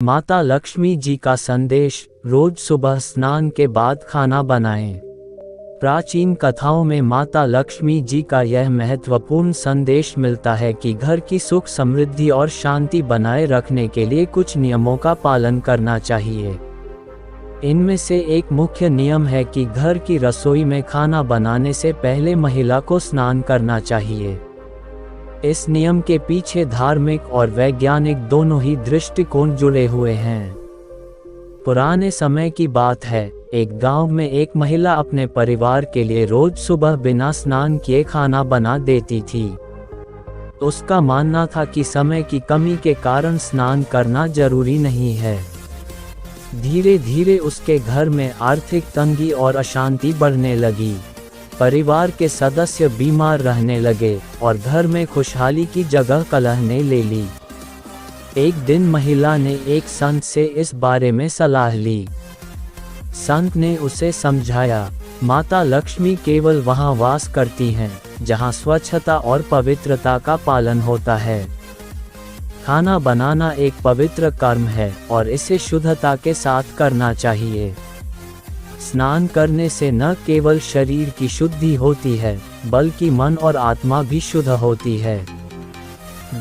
माता लक्ष्मी जी का संदेश, रोज सुबह स्नान के बाद खाना बनाएं। प्राचीन कथाओं में माता लक्ष्मी जी का यह महत्वपूर्ण संदेश मिलता है कि घर की सुख समृद्धि और शांति बनाए रखने के लिए कुछ नियमों का पालन करना चाहिए। इनमें से एक मुख्य नियम है कि घर की रसोई में खाना बनाने से पहले महिला को स्नान करना चाहिए। इस नियम के पीछे धार्मिक और वैज्ञानिक दोनों ही दृष्टिकोण जुड़े हुए हैं। पुराने समय की बात है, एक गांव में एक महिला अपने परिवार के लिए रोज सुबह बिना स्नान किए खाना बना देती थी। उसका मानना था कि समय की कमी के कारण स्नान करना जरूरी नहीं है। धीरे धीरे उसके घर में आर्थिक तंगी और अशांति बढ़ने लगी। परिवार के सदस्य बीमार रहने लगे और घर में खुशहाली की जगह कलह ने ले ली। एक दिन महिला ने एक संत से इस बारे में सलाह ली। संत ने उसे समझाया, माता लक्ष्मी केवल वहां वास करती हैं जहां स्वच्छता और पवित्रता का पालन होता है। खाना बनाना एक पवित्र कर्म है और इसे शुद्धता के साथ करना चाहिए। स्नान करने से न केवल शरीर की शुद्धि होती है, बल्कि मन और आत्मा भी शुद्ध होती है।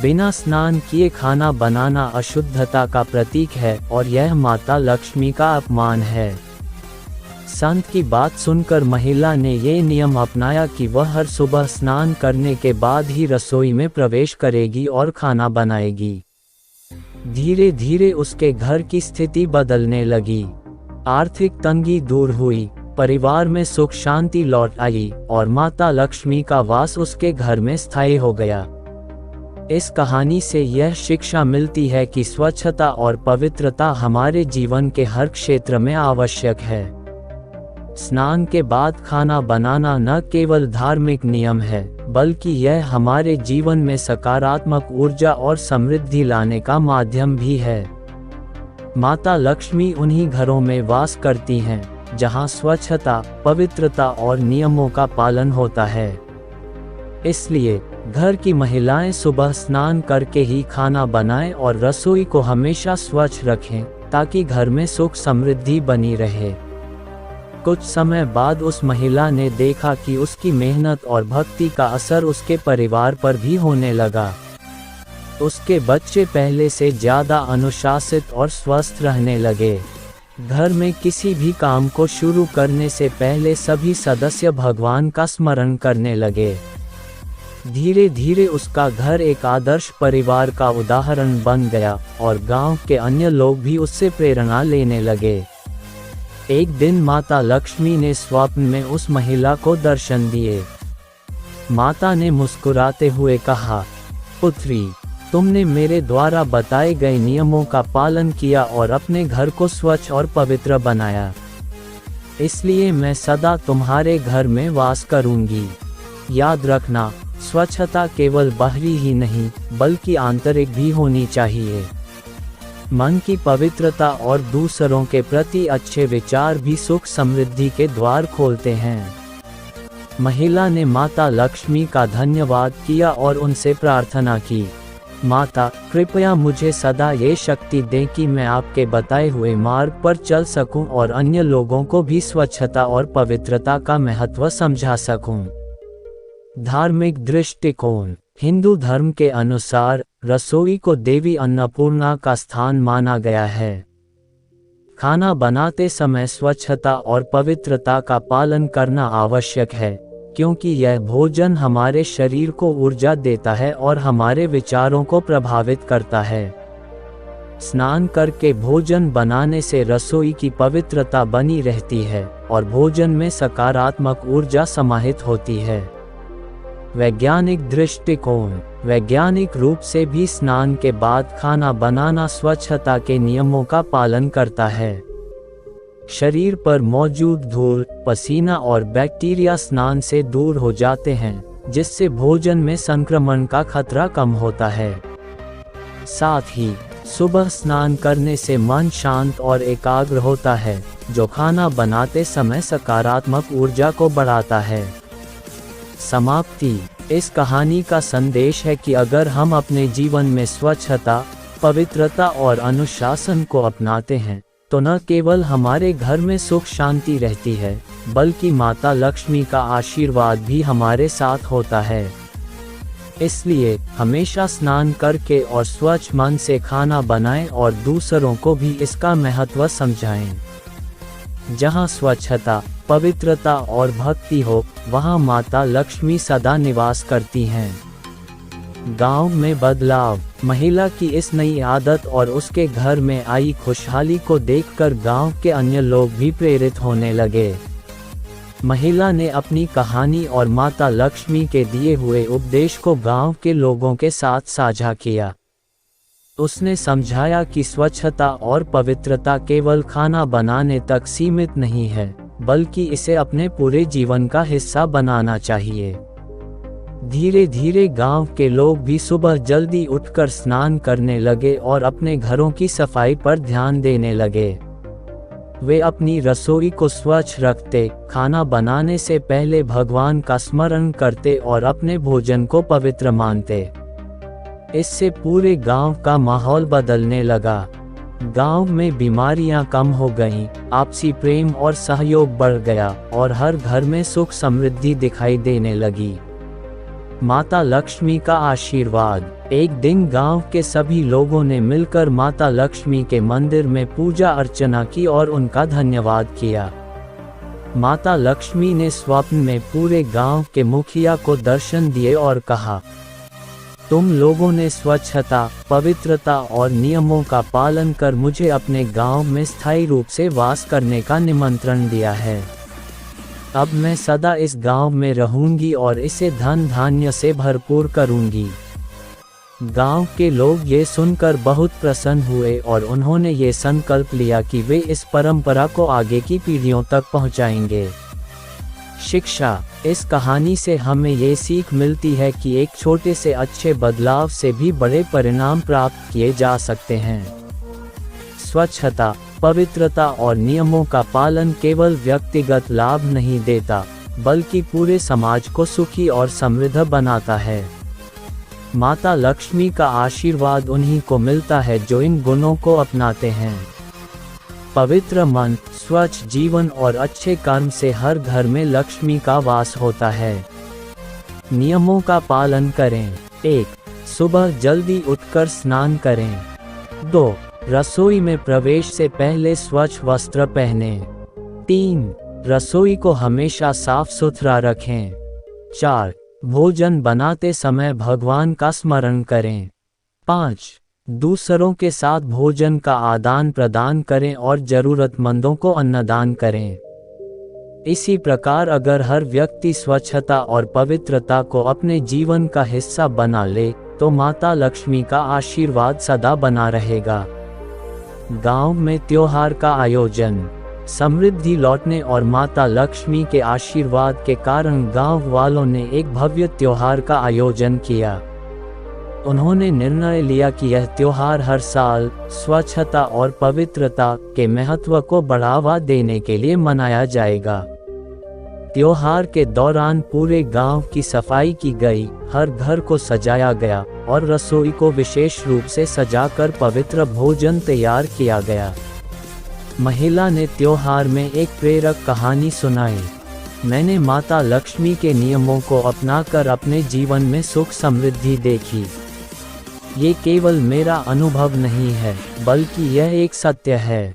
बिना स्नान किए खाना बनाना अशुद्धता का प्रतीक है और यह माता लक्ष्मी का अपमान है। संत की बात सुनकर महिला ने ये नियम अपनाया कि वह हर सुबह स्नान करने के बाद ही रसोई में प्रवेश करेगी और खाना बनाएगी। धीरे धीरे उसके घर की स्थिति बदलने लगी। आर्थिक तंगी दूर हुई, परिवार में सुख शांति लौट आई और माता लक्ष्मी का वास उसके घर में स्थायी हो गया। इस कहानी से यह शिक्षा मिलती है कि स्वच्छता और पवित्रता हमारे जीवन के हर क्षेत्र में आवश्यक है। स्नान के बाद खाना बनाना न केवल धार्मिक नियम है, बल्कि यह हमारे जीवन में सकारात्मक ऊर्जा और समृद्धि लाने का माध्यम भी है। माता लक्ष्मी उन्हीं घरों में वास करती हैं जहां स्वच्छता, पवित्रता और नियमों का पालन होता है। इसलिए घर की महिलाएं सुबह स्नान करके ही खाना बनाएं और रसोई को हमेशा स्वच्छ रखें ताकि घर में सुख समृद्धि बनी रहे। कुछ समय बाद उस महिला ने देखा कि उसकी मेहनत और भक्ति का असर उसके परिवार पर भी होने लगा। उसके बच्चे पहले से ज्यादा अनुशासित और स्वस्थ रहने लगे। घर में किसी भी काम को शुरू करने से पहले सभी सदस्य भगवान का स्मरण करने लगे। धीरे धीरे उसका घर एक आदर्श परिवार का उदाहरण बन गया और गांव के अन्य लोग भी उससे प्रेरणा लेने लगे। एक दिन माता लक्ष्मी ने स्वप्न में उस महिला को दर्शन दिए। माता ने मुस्कुराते हुए कहा, पुत्री, तुमने मेरे द्वारा बताए गए नियमों का पालन किया और अपने घर को स्वच्छ और पवित्र बनाया। इसलिए मैं सदा तुम्हारे घर में वास करूंगी। याद रखना, स्वच्छता केवल बाहरी ही नहीं, बल्कि आंतरिक भी होनी चाहिए। मन की पवित्रता और दूसरों के प्रति अच्छे विचार भी सुख समृद्धि के द्वार खोलते हैं। महिला ने माता लक्ष्मी का धन्यवाद किया और उनसे प्रार्थना की, माता, कृपया मुझे सदा ये शक्ति दें कि मैं आपके बताए हुए मार्ग पर चल सकूं और अन्य लोगों को भी स्वच्छता और पवित्रता का महत्व समझा सकूं। धार्मिक दृष्टिकोण। हिंदू धर्म के अनुसार रसोई को देवी अन्नपूर्णा का स्थान माना गया है। खाना बनाते समय स्वच्छता और पवित्रता का पालन करना आवश्यक है, क्योंकि यह भोजन हमारे शरीर को ऊर्जा देता है और हमारे विचारों को प्रभावित करता है। स्नान करके भोजन बनाने से रसोई की पवित्रता बनी रहती है और भोजन में सकारात्मक ऊर्जा समाहित होती है। वैज्ञानिक दृष्टिकोण। वैज्ञानिक रूप से भी स्नान के बाद खाना बनाना स्वच्छता के नियमों का पालन करता है। शरीर पर मौजूद धूल, पसीना और बैक्टीरिया स्नान से दूर हो जाते हैं, जिससे भोजन में संक्रमण का खतरा कम होता है। साथ ही सुबह स्नान करने से मन शांत और एकाग्र होता है, जो खाना बनाते समय सकारात्मक ऊर्जा को बढ़ाता है। समाप्ति। इस कहानी का संदेश है कि अगर हम अपने जीवन में स्वच्छता, पवित्रता और अनुशासन को अपनाते हैं तो न केवल हमारे घर में सुख शांति रहती है, बल्कि माता लक्ष्मी का आशीर्वाद भी हमारे साथ होता है। इसलिए हमेशा स्नान करके और स्वच्छ मन से खाना बनाएं और दूसरों को भी इसका महत्व समझाएं। जहां स्वच्छता, पवित्रता और भक्ति हो, वहां माता लक्ष्मी सदा निवास करती हैं। गांव में बदलाव। महिला की इस नई आदत और उसके घर में आई खुशहाली को देखकर गांव के अन्य लोग भी प्रेरित होने लगे। महिला ने अपनी कहानी और माता लक्ष्मी के दिए हुए उपदेश को गांव के लोगों के साथ साझा किया। उसने समझाया कि स्वच्छता और पवित्रता केवल खाना बनाने तक सीमित नहीं है, बल्कि इसे अपने पूरे जीवन का हिस्सा बनाना चाहिए। धीरे धीरे गांव के लोग भी सुबह जल्दी उठकर स्नान करने लगे और अपने घरों की सफाई पर ध्यान देने लगे। वे अपनी रसोई को स्वच्छ रखते, खाना बनाने से पहले भगवान का स्मरण करते और अपने भोजन को पवित्र मानते। इससे पूरे गांव का माहौल बदलने लगा। गांव में बीमारियां कम हो गईं, आपसी प्रेम और सहयोग बढ़ गया और हर घर में सुख समृद्धि दिखाई देने लगी। माता लक्ष्मी का आशीर्वाद। एक दिन गांव के सभी लोगों ने मिलकर माता लक्ष्मी के मंदिर में पूजा अर्चना की और उनका धन्यवाद किया। माता लक्ष्मी ने स्वप्न में पूरे गांव के मुखिया को दर्शन दिए और कहा, तुम लोगों ने स्वच्छता, पवित्रता और नियमों का पालन कर मुझे अपने गांव में स्थायी रूप से वास करने का निमंत्रण दिया है। अब मैं सदा इस गांव में रहूंगी और इसे धन धान्य से भरपूर करूंगी। गांव के लोग ये सुनकर बहुत प्रसन्न हुए और उन्होंने ये संकल्प लिया कि वे इस परंपरा को आगे की पीढ़ियों तक पहुंचाएंगे। शिक्षा। इस कहानी से हमें ये सीख मिलती है कि एक छोटे से अच्छे बदलाव से भी बड़े परिणाम प्राप्त किए जा सकते हैं। स्वच्छता, पवित्रता और नियमों का पालन केवल व्यक्तिगत लाभ नहीं देता, बल्कि पूरे समाज को सुखी और समृद्ध बनाता है। माता लक्ष्मी का आशीर्वाद उन्हीं को मिलता है जो इन गुणों को अपनाते हैं। पवित्र मन, स्वच्छ जीवन और अच्छे कर्म से हर घर में लक्ष्मी का वास होता है। नियमों का पालन करें। 1. सुबह जल्दी उठकर स्नान करें। 2. रसोई में प्रवेश से पहले स्वच्छ वस्त्र पहनें। 3. रसोई को हमेशा साफ सुथरा रखें। 4. भोजन बनाते समय भगवान का स्मरण करें। 5. दूसरों के साथ भोजन का आदान प्रदान करें और जरूरतमंदों को अन्नदान करें। इसी प्रकार अगर हर व्यक्ति स्वच्छता और पवित्रता को अपने जीवन का हिस्सा बना ले, तो माता लक्ष्मी का आशीर्वाद सदा बना रहेगा। गांव में त्योहार का आयोजन। समृद्धि लौटने और माता लक्ष्मी के आशीर्वाद के कारण गांव वालों ने एक भव्य त्योहार का आयोजन किया। उन्होंने निर्णय लिया कि यह त्योहार हर साल स्वच्छता और पवित्रता के महत्व को बढ़ावा देने के लिए मनाया जाएगा। त्योहार के दौरान पूरे गांव की सफाई की गई, हर घर को सजाया गया और रसोई को विशेष रूप से सजाकर पवित्र भोजन तैयार किया गया। महिला ने त्योहार में एक प्रेरक कहानी सुनाई। मैंने माता लक्ष्मी के नियमों को अपनाकर अपने जीवन में सुख समृद्धि देखी। ये केवल मेरा अनुभव नहीं है, बल्कि यह एक सत्य है।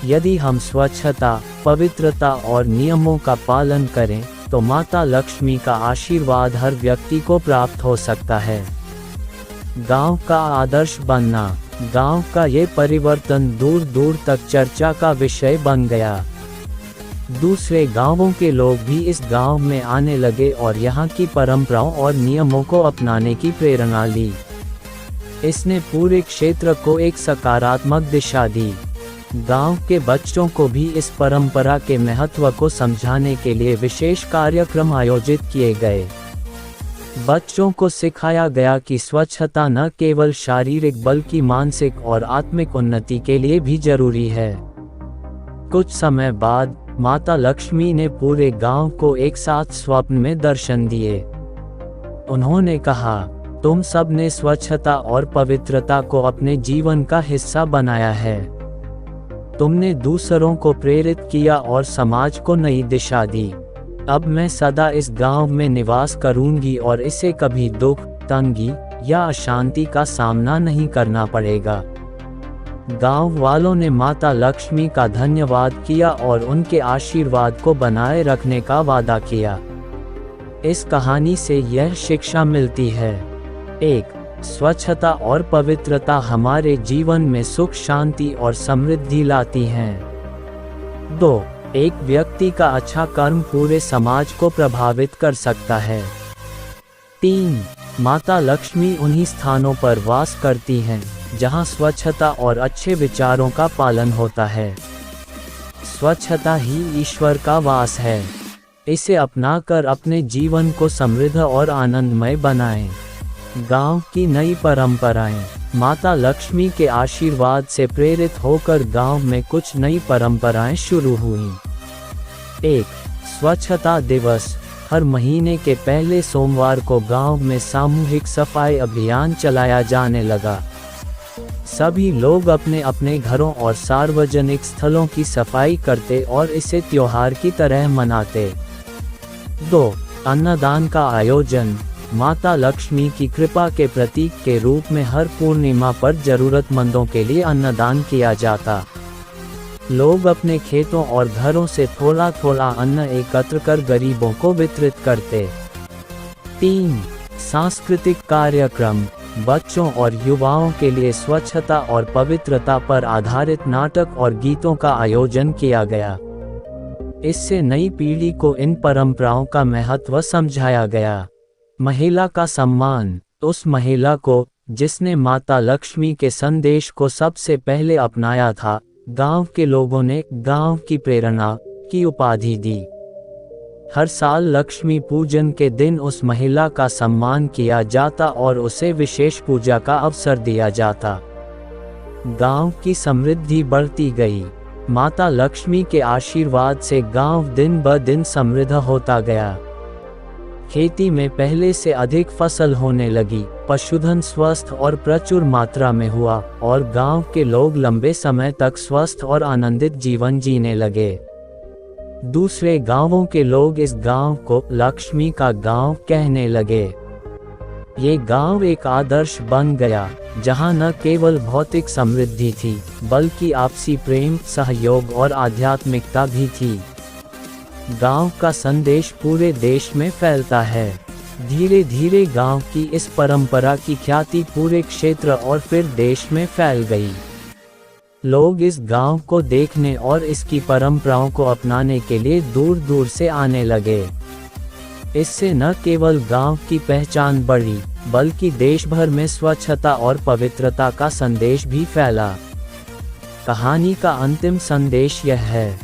यदि हम स्वच्छता, पवित्रता और नियमों का पालन करें, तो माता लक्ष्मी का आशीर्वाद हर व्यक्ति को प्राप्त हो सकता है। गांव का आदर्श बनना। गांव का ये परिवर्तन दूर दूर तक चर्चा का विषय बन गया। दूसरे गांवों के लोग भी इस गांव में आने लगे और यहाँ की परंपराओं और नियमों को अपनाने की प्रेरणा ली। इसने पूरे क्षेत्र को एक सकारात्मक दिशा दी। गांव के बच्चों को भी इस परंपरा के महत्व को समझाने के लिए विशेष कार्यक्रम आयोजित किए गए। बच्चों को सिखाया गया कि स्वच्छता न केवल शारीरिक बल्कि मानसिक और आत्मिक उन्नति के लिए भी जरूरी है। कुछ समय बाद माता लक्ष्मी ने पूरे गांव को एक साथ स्वप्न में दर्शन दिए। उन्होंने कहा, तुम सब ने स्वच्छता और पवित्रता को अपने जीवन का हिस्सा बनाया है। तुमने दूसरों को प्रेरित किया और समाज को नई दिशा दी। अब मैं सदा इस गांव में निवास करूंगी और इसे कभी दुख, तंगी या अशांति का सामना नहीं करना पड़ेगा। गांव वालों ने माता लक्ष्मी का धन्यवाद किया और उनके आशीर्वाद को बनाए रखने का वादा किया। इस कहानी से यह शिक्षा मिलती है: 1. स्वच्छता और पवित्रता हमारे जीवन में सुख, शांति और समृद्धि लाती हैं। 2. एक व्यक्ति का अच्छा कर्म पूरे समाज को प्रभावित कर सकता है। 3. माता लक्ष्मी उन्हीं स्थानों पर वास करती हैं जहां स्वच्छता और अच्छे विचारों का पालन होता है। स्वच्छता ही ईश्वर का वास है। इसे अपनाकर अपने जीवन को समृद्ध और आनंदमय बनाएं। गांव की नई परंपराएं। माता लक्ष्मी के आशीर्वाद से प्रेरित होकर गांव में कुछ नई परंपराएं शुरू हुईं। 1. स्वच्छता दिवस। हर महीने के पहले सोमवार को गांव में सामूहिक सफाई अभियान चलाया जाने लगा। सभी लोग अपने अपने घरों और सार्वजनिक स्थलों की सफाई करते और इसे त्योहार की तरह मनाते। 2. अन्नदान का आयोजन। माता लक्ष्मी की कृपा के प्रतीक के रूप में हर पूर्णिमा पर जरूरतमंदों के लिए अन्नदान किया जाता। लोग अपने खेतों और घरों से थोड़ा थोड़ा अन्न एकत्र कर गरीबों को वितरित करते। 3. सांस्कृतिक कार्यक्रम। बच्चों और युवाओं के लिए स्वच्छता और पवित्रता पर आधारित नाटक और गीतों का आयोजन किया गया। इससे नई पीढ़ी को इन परंपराओं का महत्व समझाया गया। महिला का सम्मान। उस महिला को जिसने माता लक्ष्मी के संदेश को सबसे पहले अपनाया था, गांव के लोगों ने गांव की प्रेरणा की उपाधि दी। हर साल लक्ष्मी पूजन के दिन उस महिला का सम्मान किया जाता और उसे विशेष पूजा का अवसर दिया जाता। गांव की समृद्धि बढ़ती गई। माता लक्ष्मी के आशीर्वाद से गांव दिन ब दिन समृद्ध होता गया। खेती में पहले से अधिक फसल होने लगी, पशुधन स्वस्थ और प्रचुर मात्रा में हुआ और गांव के लोग लंबे समय तक स्वस्थ और आनंदित जीवन जीने लगे। दूसरे गांवों के लोग इस गांव को लक्ष्मी का गांव कहने लगे। ये गांव एक आदर्श बन गया, जहां न केवल भौतिक समृद्धि थी, बल्कि आपसी प्रेम, सहयोग और आध्यात्मिकता भी थी। गांव का संदेश पूरे देश में फैलता है। धीरे धीरे गांव की इस परंपरा की ख्याति पूरे क्षेत्र और फिर देश में फैल गई। लोग इस गांव को देखने और इसकी परंपराओं को अपनाने के लिए दूर दूर से आने लगे। इससे न केवल गांव की पहचान बढ़ी, बल्कि देश भर में स्वच्छता और पवित्रता का संदेश भी फैला। कहानी का अंतिम संदेश यह है: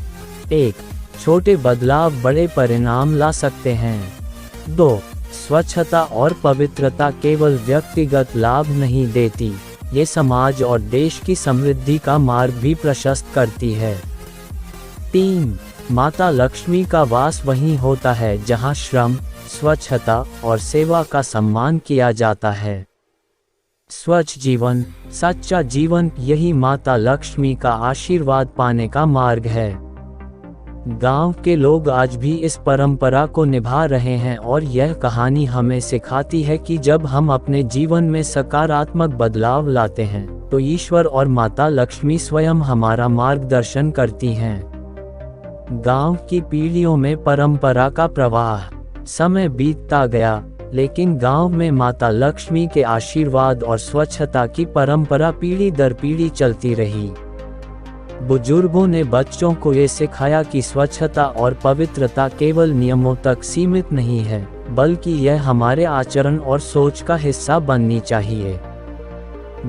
1. छोटे बदलाव बड़े परिणाम ला सकते हैं। 2. स्वच्छता और पवित्रता केवल व्यक्तिगत लाभ नहीं देती, ये समाज और देश की समृद्धि का मार्ग भी प्रशस्त करती है। 3. माता लक्ष्मी का वास वहीं होता है जहां श्रम, स्वच्छता और सेवा का सम्मान किया जाता है। स्वच्छ जीवन, सच्चा जीवन, यही माता लक्ष्मी का आशीर्वाद पाने का मार्ग है। गांव के लोग आज भी इस परंपरा को निभा रहे हैं और यह कहानी हमें सिखाती है कि जब हम अपने जीवन में सकारात्मक बदलाव लाते हैं, तो ईश्वर और माता लक्ष्मी स्वयं हमारा मार्गदर्शन करती हैं। गांव की पीढ़ियों में परंपरा का प्रवाह। समय बीतता गया, लेकिन गांव में माता लक्ष्मी के आशीर्वाद और स्वच्छता की परंपरा पीढ़ी दर पीढ़ी चलती रही। बुजुर्गों ने बच्चों को ये सिखाया कि स्वच्छता और पवित्रता केवल नियमों तक सीमित नहीं है, बल्कि यह हमारे आचरण और सोच का हिस्सा बननी चाहिए।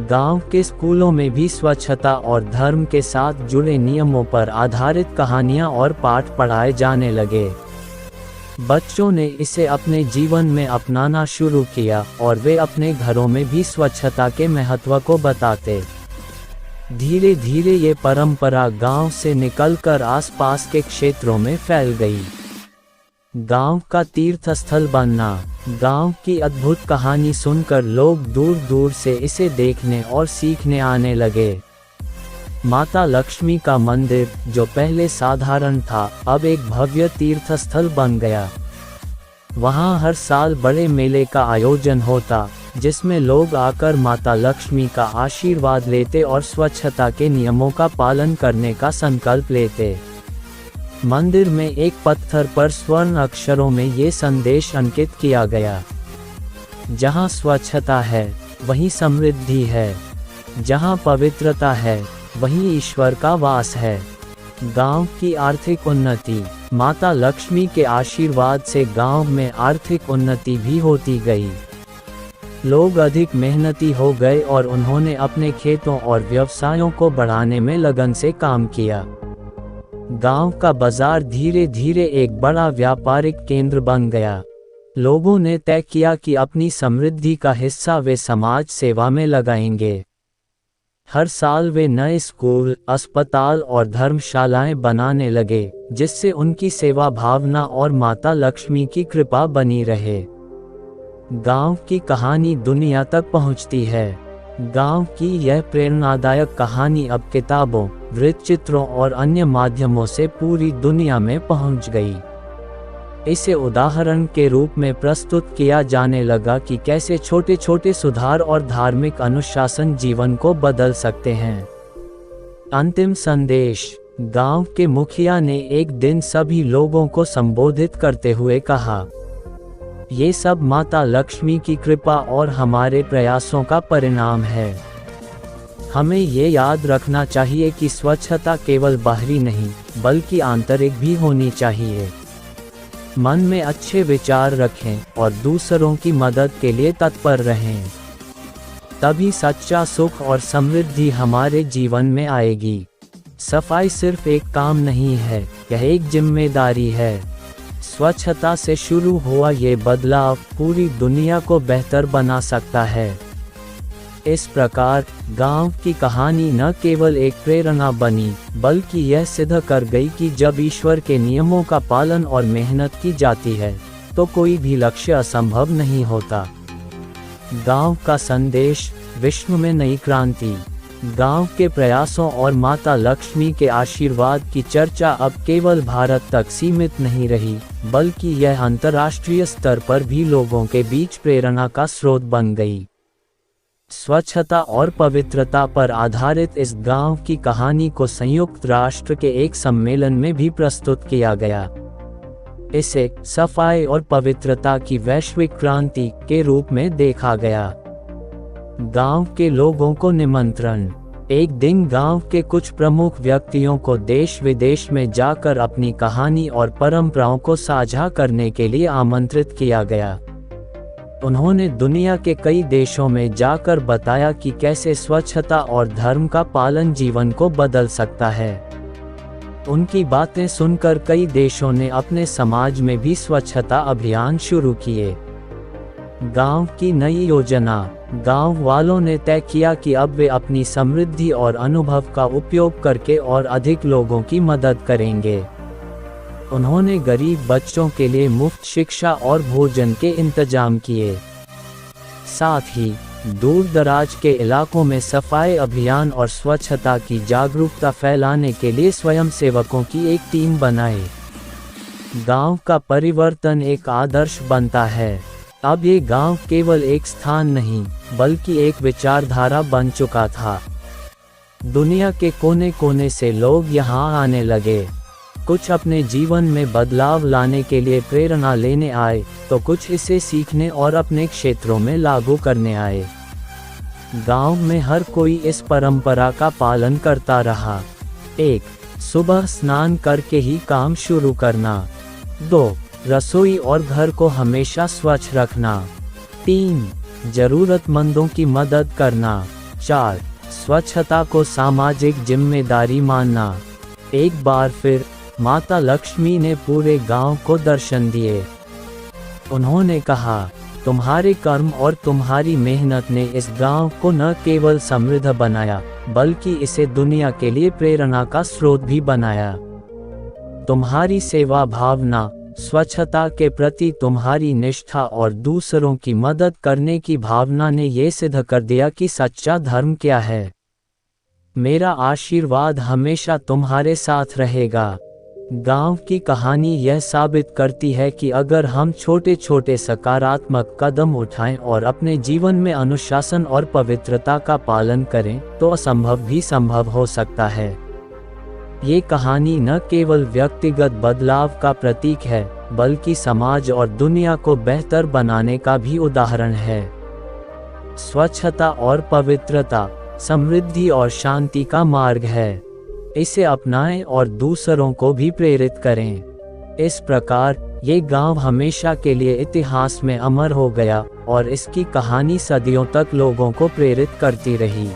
गांव के स्कूलों में भी स्वच्छता और धर्म के साथ जुड़े नियमों पर आधारित कहानियां और पाठ पढ़ाए जाने लगे। बच्चों ने इसे अपने जीवन में अपनाना शुरू किया और वे अपने घरों में भी स्वच्छता के महत्व को बताते। धीरे धीरे ये परंपरा गांव से निकलकर आसपास के क्षेत्रों में फैल गई। गांव का तीर्थ स्थल बनना। गांव की अद्भुत कहानी सुनकर लोग दूर दूर से इसे देखने और सीखने आने लगे। माता लक्ष्मी का मंदिर, जो पहले साधारण था, अब एक भव्य तीर्थ स्थल बन गया। वहां हर साल बड़े मेले का आयोजन होता, जिसमें लोग आकर माता लक्ष्मी का आशीर्वाद लेते और स्वच्छता के नियमों का पालन करने का संकल्प लेते। मंदिर में एक पत्थर पर स्वर्ण अक्षरों में ये संदेश अंकित किया गया, जहाँ स्वच्छता है वहीं समृद्धि है, जहाँ पवित्रता है वहीं ईश्वर का वास है। गांव की आर्थिक उन्नति। माता लक्ष्मी के आशीर्वाद से गांव में आर्थिक उन्नति भी होती गई। लोग अधिक मेहनती हो गए और उन्होंने अपने खेतों और व्यवसायों को बढ़ाने में लगन से काम किया। गांव का बाजार धीरे धीरे एक बड़ा व्यापारिक केंद्र बन गया। लोगों ने तय किया कि अपनी समृद्धि का हिस्सा वे समाज सेवा में लगाएंगे। हर साल वे नए स्कूल, अस्पताल और धर्मशालाएं बनाने लगे, जिससे उनकी सेवा भावना और माता लक्ष्मी की कृपा बनी रहे। गांव की कहानी दुनिया तक पहुंचती है। गांव की यह प्रेरणादायक कहानी अब किताबों, वृत्तचित्रों और अन्य माध्यमों से पूरी दुनिया में पहुंच गई। इसे उदाहरण के रूप में प्रस्तुत किया जाने लगा कि कैसे छोटे छोटे सुधार और धार्मिक अनुशासन जीवन को बदल सकते हैं। अंतिम संदेश। गांव के मुखिया ने एक दिन सभी लोगों को संबोधित करते हुए कहा, ये सब माता लक्ष्मी की कृपा और हमारे प्रयासों का परिणाम है। हमें ये याद रखना चाहिए कि स्वच्छता केवल बाहरी नहीं, बल्कि आंतरिक भी होनी चाहिए। मन में अच्छे विचार रखें और दूसरों की मदद के लिए तत्पर रहें। तभी सच्चा सुख और समृद्धि हमारे जीवन में आएगी। सफाई सिर्फ एक काम नहीं है, यह एक जिम्मेदारी है। स्वच्छता से शुरू हुआ ये बदलाव पूरी दुनिया को बेहतर बना सकता है। इस प्रकार गांव की कहानी न केवल एक प्रेरणा बनी, बल्कि यह सिद्ध कर गई कि जब ईश्वर के नियमों का पालन और मेहनत की जाती है, तो कोई भी लक्ष्य असंभव नहीं होता। गांव का संदेश। विश्व में नई क्रांति। गांव के प्रयासों और माता लक्ष्मी के आशीर्वाद की चर्चा अब केवल भारत तक सीमित नहीं रही, बल्कि यह अंतर्राष्ट्रीय स्तर पर भी लोगों के बीच प्रेरणा का स्रोत बन गई। स्वच्छता और पवित्रता पर आधारित इस गांव की कहानी को संयुक्त राष्ट्र के एक सम्मेलन में भी प्रस्तुत किया गया। इसे सफाई और पवित्रता की वैश्विक क्रांति के रूप में देखा गया। गांव के लोगों को निमंत्रण। एक दिन गांव के कुछ प्रमुख व्यक्तियों को देश विदेश में जाकर अपनी कहानी और परंपराओं को साझा करने के लिए आमंत्रित किया गया। उन्होंने दुनिया के कई देशों में जाकर बताया कि कैसे स्वच्छता और धर्म का पालन जीवन को बदल सकता है। उनकी बातें सुनकर कई देशों ने अपने समाज में भी स्वच्छता अभियान शुरू किए। गांव की नई योजना। गांव वालों ने तय किया कि अब वे अपनी समृद्धि और अनुभव का उपयोग करके और अधिक लोगों की मदद करेंगे। उन्होंने गरीब बच्चों के लिए मुफ्त शिक्षा और भोजन के इंतजाम किए। साथ ही दूर दराज के इलाकों में सफाई अभियान और स्वच्छता की जागरूकता फैलाने के लिए स्वयंसेवकों की एक टीम बनाई। गांव का परिवर्तन एक आदर्श बनता है। अब ये गांव केवल एक स्थान नहीं, बल्कि एक विचारधारा बन चुका था। दुनिया के कोने कोने से लोग यहाँ आने लगे। कुछ अपने जीवन में बदलाव लाने के लिए प्रेरणा लेने आए, तो कुछ इसे सीखने और अपने क्षेत्रों में लागू करने आए। गांव में हर कोई इस परंपरा का पालन करता रहा। 1. सुबह स्नान करके ही काम शुरू करना। 2. रसोई और घर को हमेशा स्वच्छ रखना। 3. जरूरतमंदों की मदद करना। 4. स्वच्छता को सामाजिक जिम्मेदारी मानना। एक बार फिर माता लक्ष्मी ने पूरे गांव को दर्शन दिए। उन्होंने कहा, तुम्हारे कर्म और तुम्हारी मेहनत ने इस गांव को न केवल समृद्ध बनाया, बल्कि इसे दुनिया के लिए प्रेरणा का स्रोत भी बनाया। तुम्हारी सेवा भावना, स्वच्छता के प्रति तुम्हारी निष्ठा और दूसरों की मदद करने की भावना ने ये सिद्ध कर दिया कि सच्चा धर्म क्या है। मेरा आशीर्वाद हमेशा तुम्हारे साथ रहेगा। गांव की कहानी यह साबित करती है कि अगर हम छोटे छोटे सकारात्मक कदम उठाएं और अपने जीवन में अनुशासन और पवित्रता का पालन करें, तो असंभव भी संभव हो सकता है। ये कहानी न केवल व्यक्तिगत बदलाव का प्रतीक है, बल्कि समाज और दुनिया को बेहतर बनाने का भी उदाहरण है। स्वच्छता और पवित्रता समृद्धि और शांति का मार्ग है। इसे अपनाएं और दूसरों को भी प्रेरित करें। इस प्रकार ये गांव हमेशा के लिए इतिहास में अमर हो गया और इसकी कहानी सदियों तक लोगों को प्रेरित करती रही।